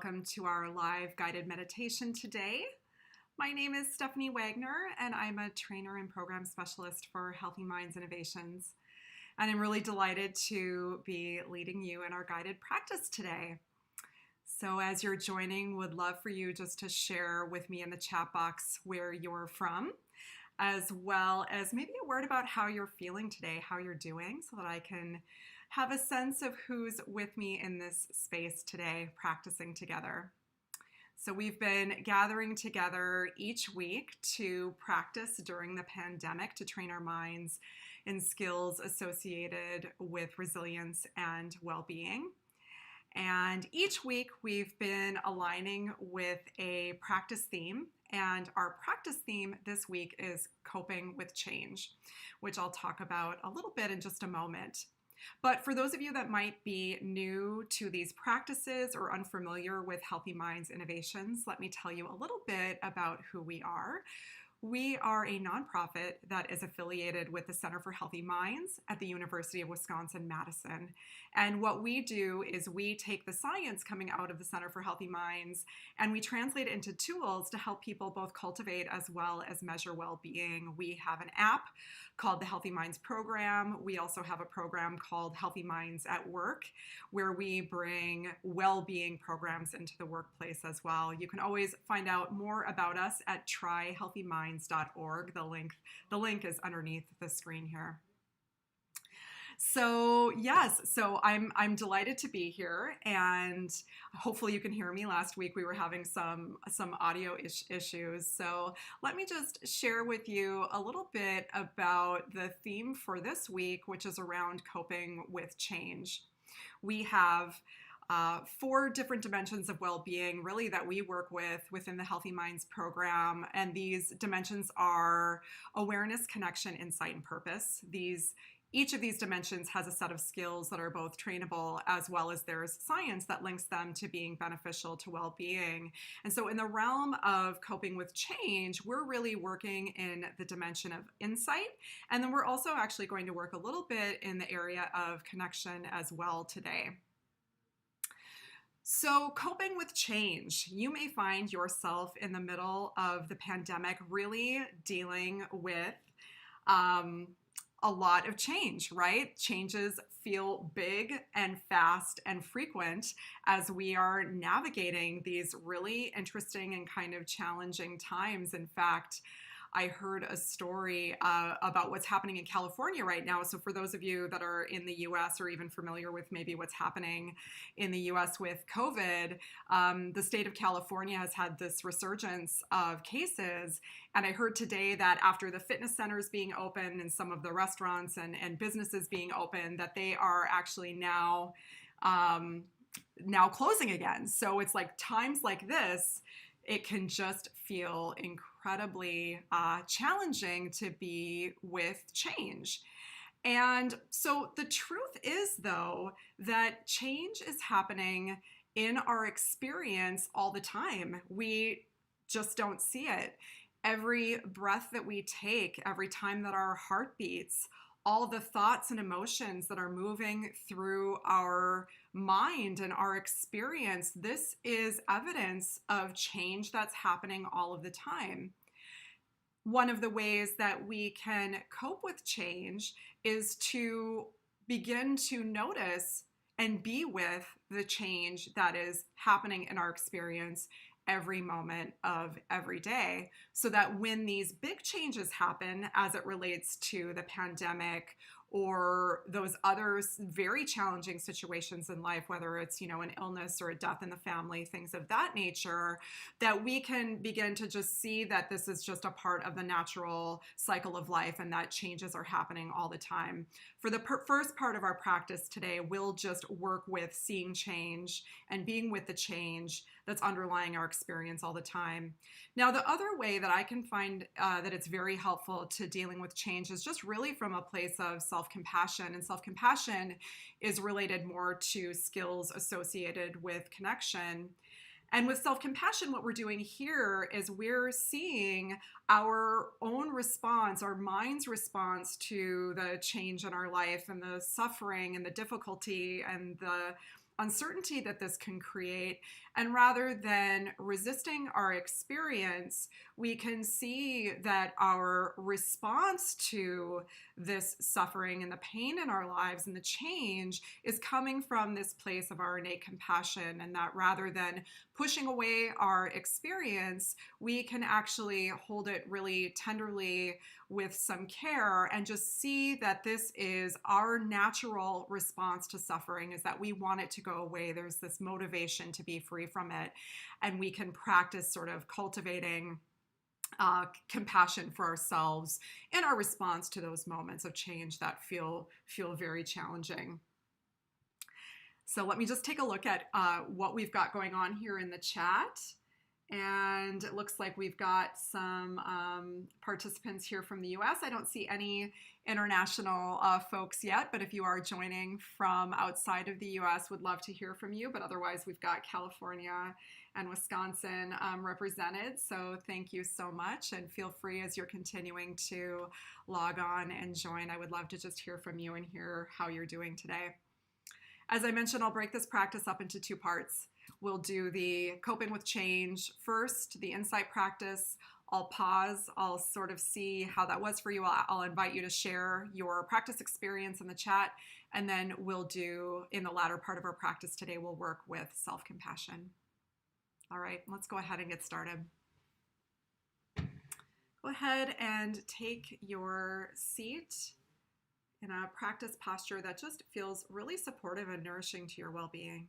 welcome to our live guided meditation today. My name is Stephanie Wagner, and I'm a trainer and program specialist for Healthy Minds Innovations. And I'm really delighted to be leading you in our guided practice today. So as you're joining, would love for you just to share with me in the chat box where you're from, as well as maybe a word about how you're feeling today, how you're doing, so that I can have a sense of who's with me in this space today, practicing together. So we've been gathering together each week to practice during the pandemic to train our minds in skills associated with resilience and well-being. And each week we've been aligning with a practice theme, and our practice theme this week is coping with change, which I'll talk about a little bit in just a moment. But for those of you that might be new to these practices or unfamiliar with Healthy Minds Innovations, let me tell you a little bit about who we are. We are a nonprofit that is affiliated with the Center for Healthy Minds at the University of Wisconsin-Madison. And what we do is we take the science coming out of the Center for Healthy Minds and we translate it into tools to help people both cultivate as well as measure well-being. We have an app called the Healthy Minds Program. We also have a program called Healthy Minds at Work, where we bring well-being programs into the workplace as well. You can always find out more about us at tryhealthyminds.org. The link is underneath the screen here. So yes, so I'm delighted to be here, and hopefully you can hear me. Last week we were having some audio issues. So let me just share with you a little bit about the theme for this week, which is around coping with change. We have 4 different dimensions of well-being really that we work with within the Healthy Minds program. And these dimensions are awareness, connection, insight, and purpose. Each of these dimensions has a set of skills that are both trainable, as well as there's science that links them to being beneficial to well-being. And so in the realm of coping with change, we're really working in the dimension of insight. And then we're also actually going to work a little bit in the area of connection as well today. So coping with change, you may find yourself in the middle of the pandemic really dealing with a lot of change, right? Changes feel big and fast and frequent as we are navigating these really interesting and kind of challenging times. In fact, I heard a story about what's happening in California right now. So for those of you that are in the US or even familiar with maybe what's happening in the US with COVID, the state of California has had this resurgence of cases. And I heard today that after the fitness centers being open and some of the restaurants and businesses being open, that they are actually now closing again. So it's like times like this, it can just feel incredibly challenging to be with change. And so the truth is, though, that change is happening in our experience all the time. We just don't see it. Every breath that we take, every time that our heart beats, all the thoughts and emotions that are moving through our mind and our experience, this is evidence of change that's happening all of the time. One of the ways that we can cope with change is to begin to notice and be with the change that is happening in our experience every moment of every day, so that when these big changes happen as it relates to the pandemic or those other very challenging situations in life, whether it's, an illness or a death in the family, things of that nature, that we can begin to just see that this is just a part of the natural cycle of life and that changes are happening all the time. For the first part of our practice today, we'll just work with seeing change and being with the change that's underlying our experience all the time. Now, the other way that I can find that it's very helpful to dealing with change is just really from a place of self-compassion. And self-compassion is related more to skills associated with connection. And with self-compassion, what we're doing here is we're seeing our own response, our mind's response to the change in our life and the suffering and the difficulty and the uncertainty that this can create. And rather than resisting our experience, we can see that our response to this suffering and the pain in our lives and the change is coming from this place of our innate compassion. And that rather than pushing away our experience, we can actually hold it really tenderly with some care and just see that this is our natural response to suffering, is that we want it to go away. There's this motivation to be free from it. And we can practice sort of cultivating compassion for ourselves in our response to those moments of change that feel very challenging. So let me just take a look at what we've got going on here in the chat. And it looks like we've got some participants here from the US. I don't see any international folks yet, but if you are joining from outside of the US, would love to hear from you. But otherwise, we've got California and Wisconsin represented. So thank you so much, and feel free as you're continuing to log on and join. I would love to just hear from you and hear how you're doing today. As I mentioned, I'll break this practice up into two parts. We'll do the coping with change first, the insight practice. I'll pause. I'll sort of see how that was for you. I'll invite you to share your practice experience in the chat. And then we'll do, in the latter part of our practice today, we'll work with self-compassion. All right, let's go ahead and get started. Go ahead and take your seat in a practice posture that just feels really supportive and nourishing to your well-being.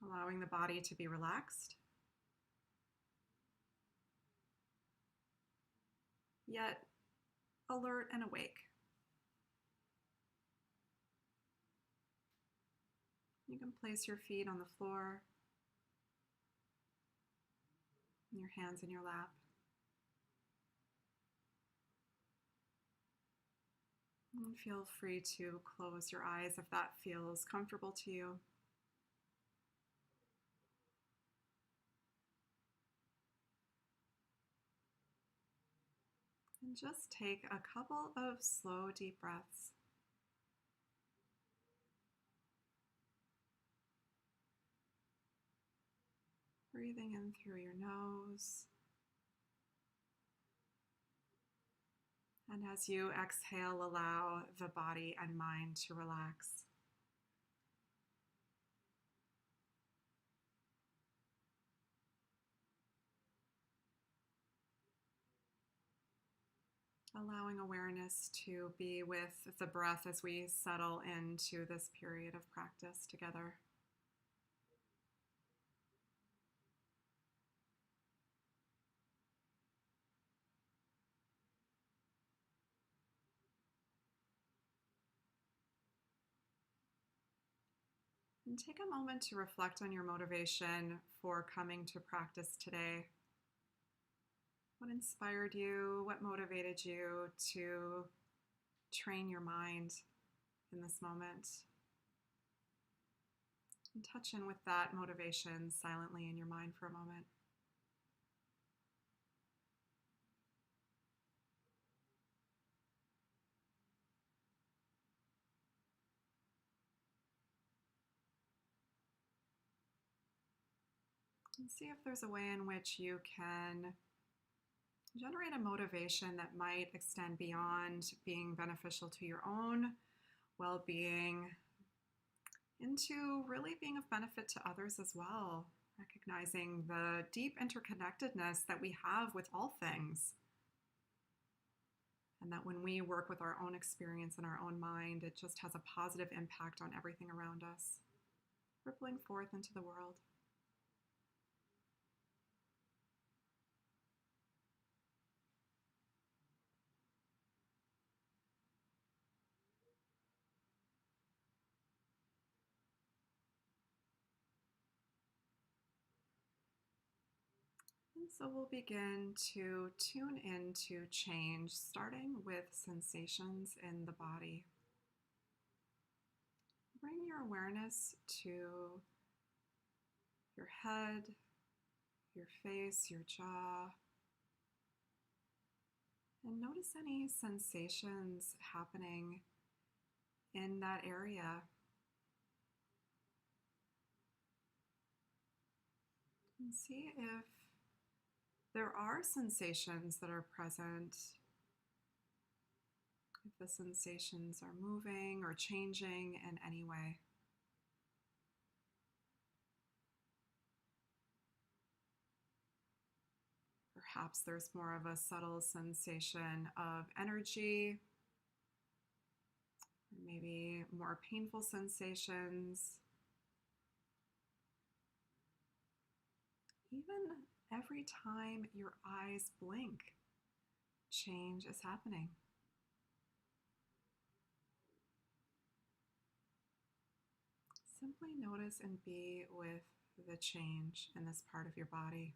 Allowing the body to be relaxed, yet alert and awake. You can place your feet on the floor, and your hands in your lap. And feel free to close your eyes if that feels comfortable to you. And just take a couple of slow, deep breaths. Breathing in through your nose. And as you exhale, allow the body and mind to relax. Allowing awareness to be with the breath as we settle into this period of practice together. And take a moment to reflect on your motivation for coming to practice today. What inspired you? What motivated you to train your mind in this moment? And touch in with that motivation silently in your mind for a moment. And see if there's a way in which you can generate a motivation that might extend beyond being beneficial to your own well-being into really being of benefit to others as well, recognizing the deep interconnectedness that we have with all things. And that when we work with our own experience and our own mind, it just has a positive impact on everything around us, rippling forth into the world. And so we'll begin to tune into change, starting with sensations in the body. Bring your awareness to your head, your face, your jaw, and notice any sensations happening in that area. And see if there are sensations that are present, if the sensations are moving or changing in any way. Perhaps there's more of a subtle sensation of energy, or maybe more painful sensations. Even every time your eyes blink, change is happening. Simply notice and be with the change in this part of your body.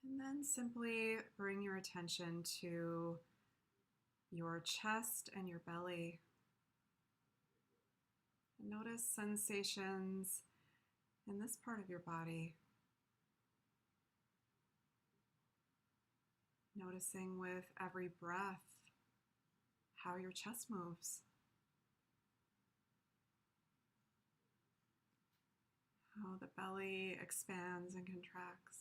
And then simply bring your attention to your chest and your belly. Notice sensations in this part of your body. Noticing with every breath how your chest moves, how the belly expands and contracts.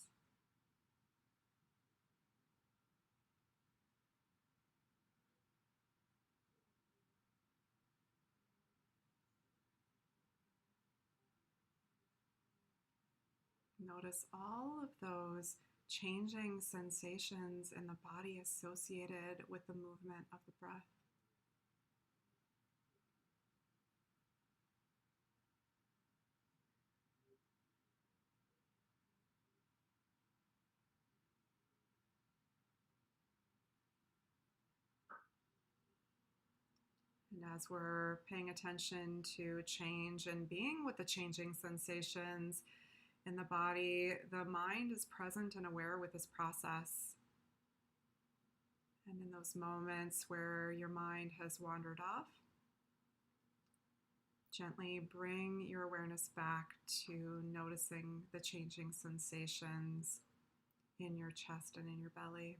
Notice all of those changing sensations in the body associated with the movement of the breath. And as we're paying attention to change and being with the changing sensations in the body, the mind is present and aware with this process. And in those moments where your mind has wandered off, gently bring your awareness back to noticing the changing sensations in your chest and in your belly.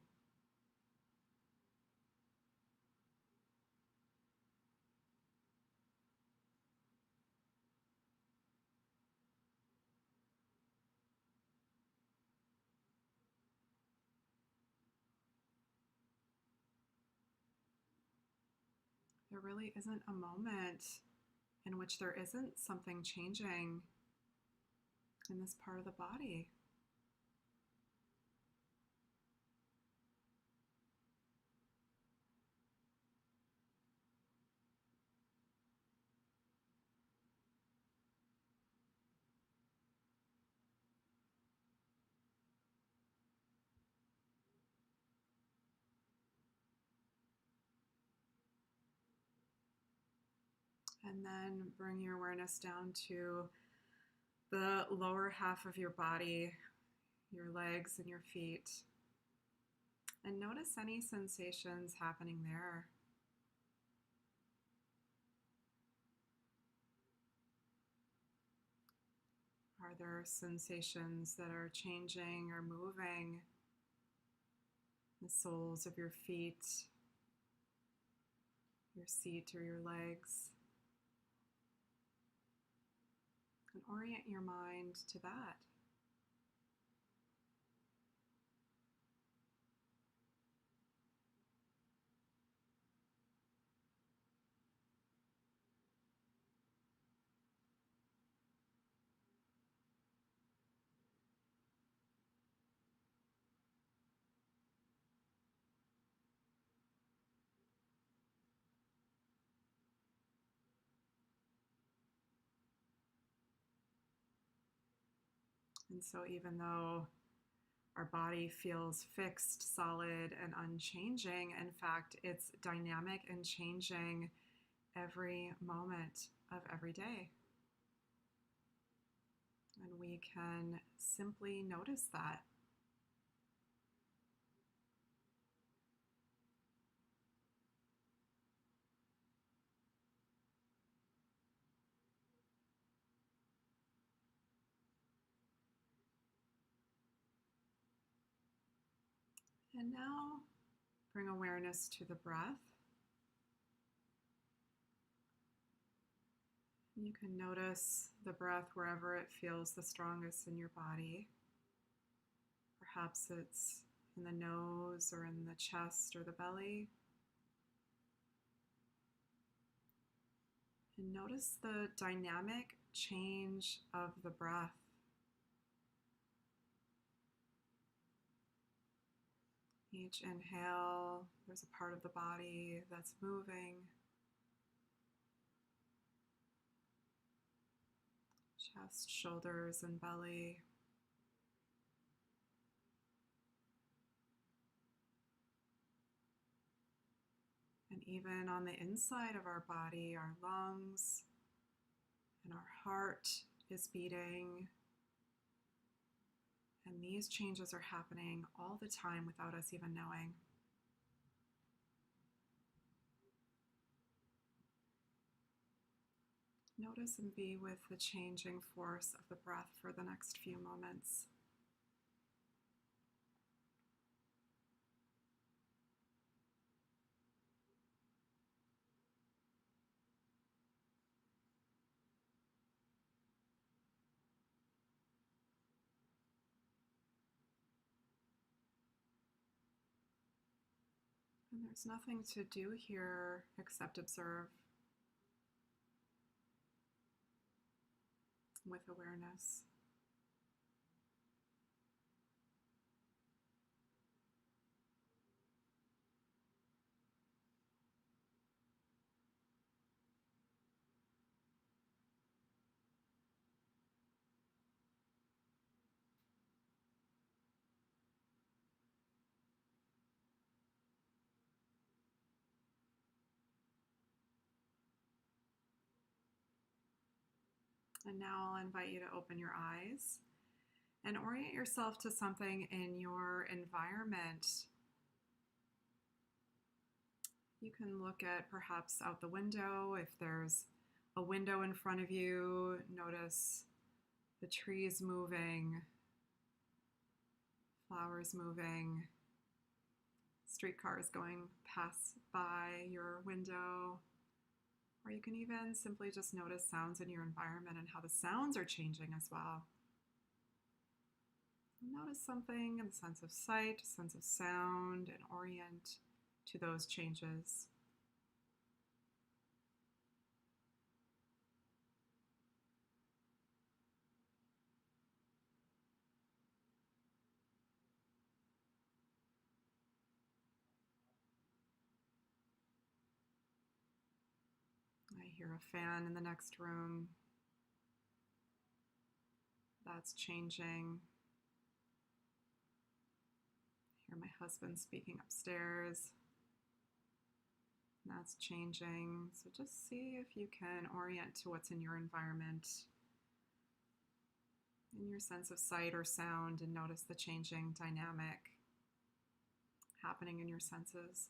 There really isn't a moment in which there isn't something changing in this part of the body. And then bring your awareness down to the lower half of your body, your legs and your feet. And notice any sensations happening there. Are there sensations that are changing or moving the soles of your feet, your seat, or your legs? And orient your mind to that. And so even though our body feels fixed, solid, and unchanging, in fact, it's dynamic and changing every moment of every day. And we can simply notice that. And now bring awareness to the breath. You can notice the breath wherever it feels the strongest in your body. Perhaps it's in the nose or in the chest or the belly. And notice the dynamic change of the breath. Each inhale, there's a part of the body that's moving. Chest, shoulders, and belly. And even on the inside of our body, our lungs and our heart is beating. And these changes are happening all the time without us even knowing. Notice and be with the changing force of the breath for the next few moments. And there's nothing to do here except observe with awareness. And now I'll invite you to open your eyes and orient yourself to something in your environment. You can look at perhaps out the window. If there's a window in front of you, notice the trees moving, flowers moving, streetcars going past by your window. Or you can even simply just notice sounds in your environment and how the sounds are changing as well. Notice something in the sense of sight, sense of sound, and orient to those changes. I hear a fan in the next room. That's changing. I hear my husband speaking upstairs. That's changing. So just see if you can orient to what's in your environment, in your sense of sight or sound, and notice the changing dynamic happening in your senses.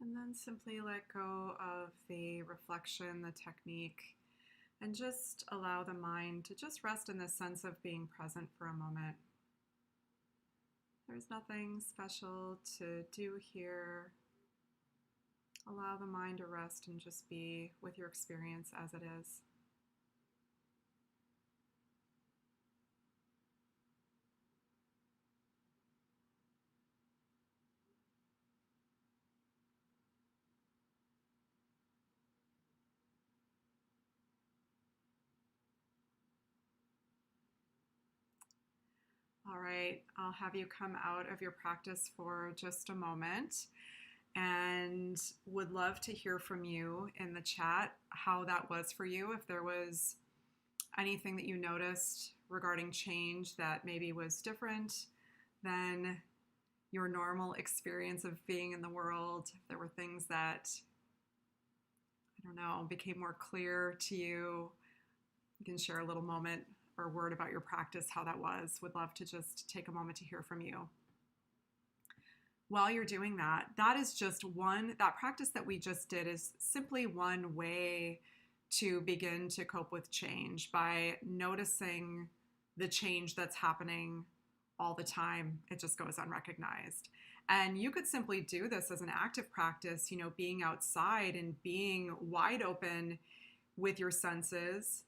And then simply let go of the reflection, the technique, and just allow the mind to just rest in this sense of being present for a moment. There's nothing special to do here. Allow the mind to rest and just be with your experience as it is. All right, I'll have you come out of your practice for just a moment. and would love to hear from you in the chat how that was for you. If there was anything that you noticed regarding change that maybe was different than your normal experience of being in the world, if there were things that, I don't know, became more clear to you, you can share a little moment or word about your practice, how that was. Would love to just take a moment to hear from you. While you're doing that, that is just one, that practice that we just did is simply one way to begin to cope with change, by noticing the change that's happening all the time. It just goes unrecognized. And you could simply do this as an active practice, being outside and being wide open with your senses,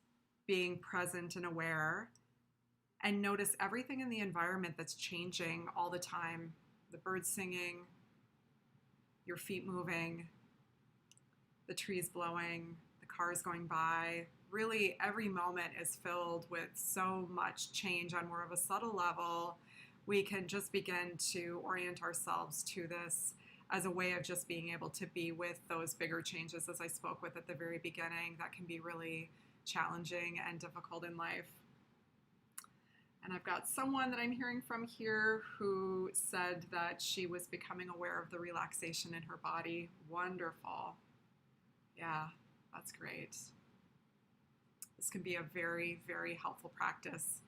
being present and aware, and notice everything in the environment that's changing all the time. The birds singing, your feet moving, the trees blowing, the cars going by. Really, every moment is filled with so much change on more of a subtle level. We can just begin to orient ourselves to this as a way of just being able to be with those bigger changes, as I spoke with at the very beginning, that can be really challenging and difficult in life. And I've got someone that I'm hearing from here who said that she was becoming aware of the relaxation in her body. Wonderful. Yeah, that's great. This can be a very, very helpful practice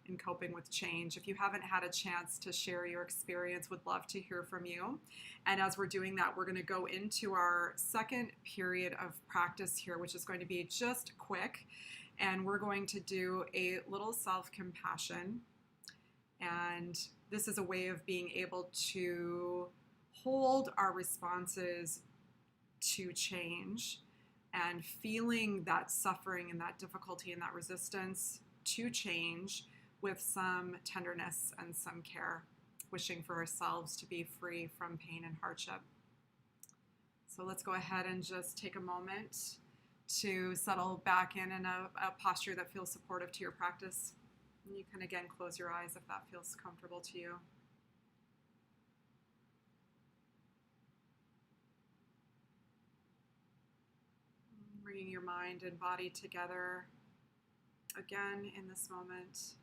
in coping with change. If you haven't had a chance to share your experience, would love to hear from you. And as we're doing that, we're going to go into our second period of practice here, which is going to be just quick. And we're going to do a little self-compassion. And this is a way of being able to hold our responses to change and feeling that suffering and that difficulty and that resistance to change with some tenderness and some care, wishing for ourselves to be free from pain and hardship. So let's go ahead and just take a moment to settle back in a posture that feels supportive to your practice. And you can again close your eyes if that feels comfortable to you. Bringing your mind and body together again in this moment.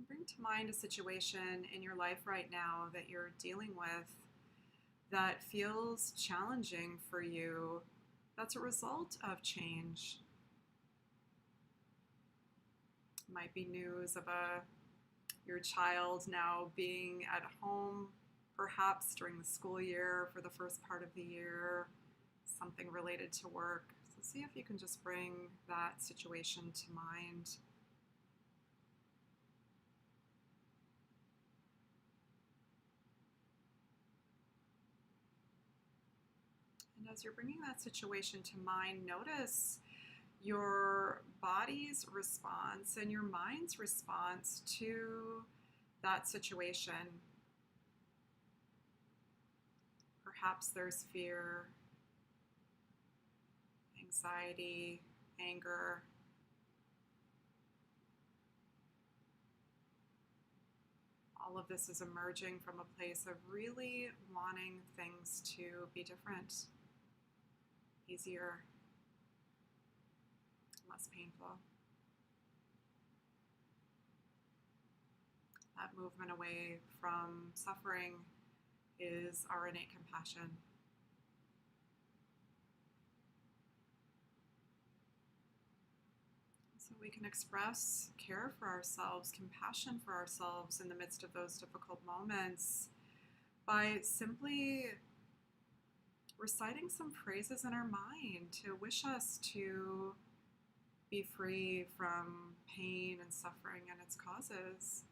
Bring to mind a situation in your life right now that you're dealing with that feels challenging for you, that's a result of change. It might be news of your child now being at home, perhaps during the school year for the first part of the year, something related to work. So see if you can just bring that situation to mind. And as you're bringing that situation to mind, notice your body's response and your mind's response to that situation. Perhaps there's fear, anxiety, anger. All of this is emerging from a place of really wanting things to be different, easier, less painful. That movement away from suffering is our innate compassion. So we can express care for ourselves, compassion for ourselves in the midst of those difficult moments by simply reciting some phrases in our mind to wish us to be free from pain and suffering and its causes.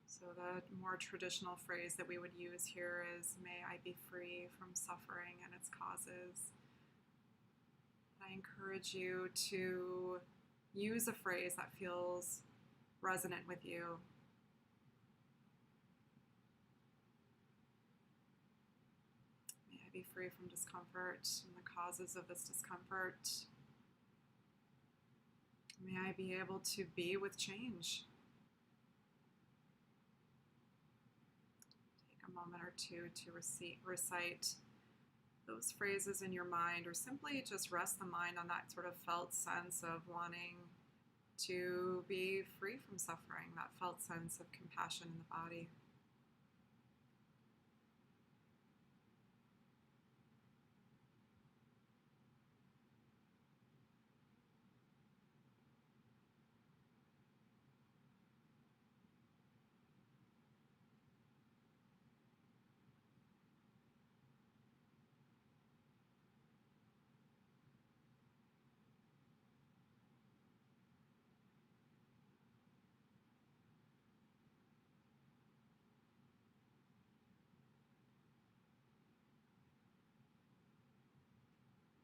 So the more traditional phrase that we would use here is, may I be free from suffering and its causes. I encourage you to use a phrase that feels resonant with you. May I be free from discomfort and the causes of this discomfort. May I be able to be with change. Take a moment or two to recite those phrases in your mind, or simply just rest the mind on that sort of felt sense of wanting to be free from suffering, that felt sense of compassion in the body.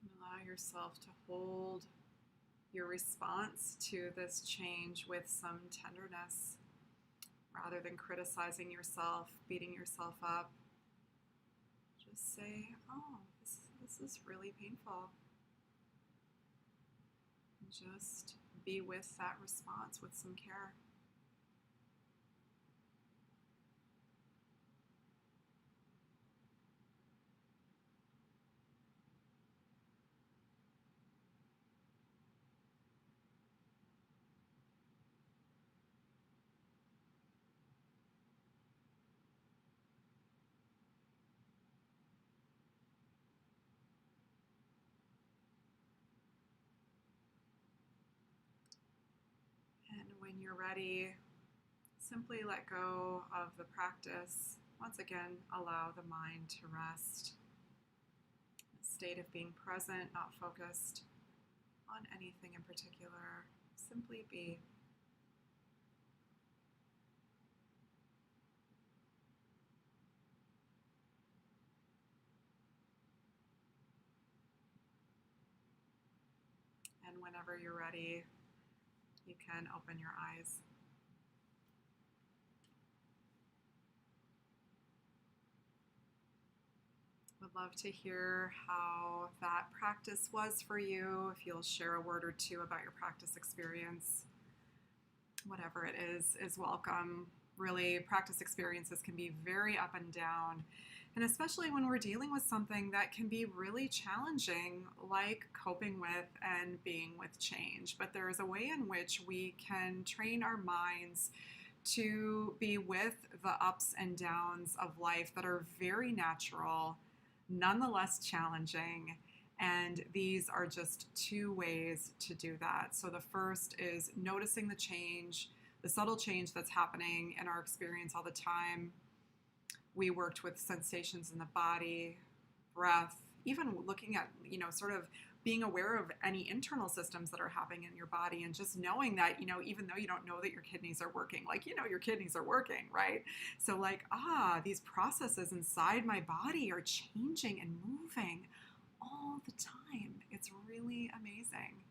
And allow yourself to hold your response to this change with some tenderness rather than criticizing yourself, beating yourself up. Just say, oh, this is really painful. And just be with that response with some care. And when you're ready, simply let go of the practice. Once again, allow the mind to rest. A state of being present, not focused on anything in particular. Simply be. And whenever you're ready, you can open your eyes. Would love to hear how that practice was for you. If you'll share a word or two about your practice experience, whatever it is welcome. Really, practice experiences can be very up and down. And especially when we're dealing with something that can be really challenging, like coping with and being with change. But there is a way in which we can train our minds to be with the ups and downs of life that are very natural, nonetheless challenging. And these are just two ways to do that. So the first is noticing the change, the subtle change that's happening in our experience all the time. We worked with sensations in the body, breath, even looking at, sort of being aware of any internal systems that are happening in your body, and just knowing that, even though you don't know that your kidneys are working, like, your kidneys are working, right? So like, these processes inside my body are changing and moving all the time. It's really amazing.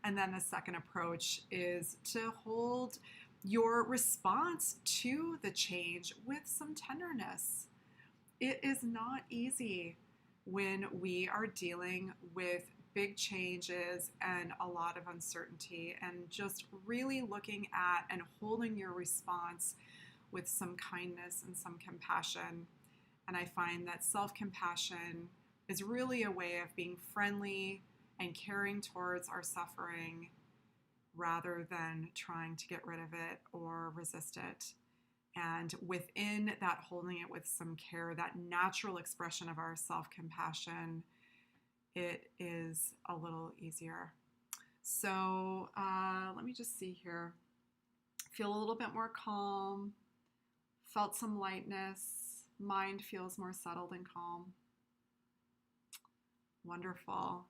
And then the second approach is to hold your response to the change with some tenderness. It is not easy when we are dealing with big changes and a lot of uncertainty, and just really looking at and holding your response with some kindness and some compassion. And I find that self-compassion is really a way of being friendly and caring towards our suffering rather than trying to get rid of it or resist it. And within that, holding it with some care, that natural expression of our self-compassion, it is a little easier. So let me just see here. Feel a little bit more calm, felt some lightness, mind feels more settled and calm. Wonderful.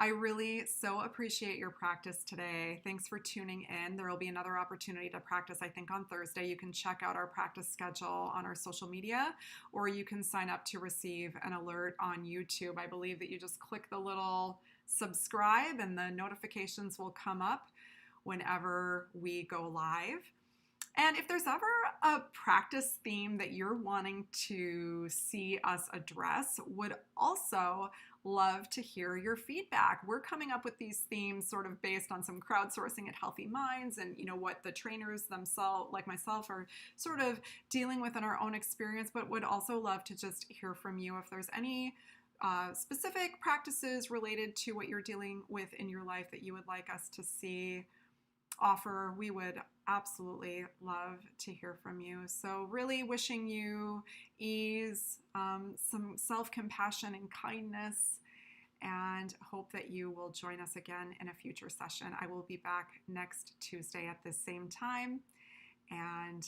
I really so appreciate your practice today. Thanks for tuning in. There will be another opportunity to practice, I think, on Thursday. You can check out our practice schedule on our social media, or you can sign up to receive an alert on YouTube. I believe that you just click the little subscribe and the notifications will come up whenever we go live. And if there's ever a practice theme that you're wanting to see us address, would also love to hear your feedback. We're coming up with these themes sort of based on some crowdsourcing at Healthy Minds and what the trainers themselves, like myself, are sort of dealing with in our own experience, but would also love to just hear from you if there's any specific practices related to what you're dealing with in your life that you would like us to see offer. We would absolutely love to hear from you. So really wishing you ease, some self-compassion and kindness, and hope that you will join us again in a future session. I will be back next Tuesday at the same time. And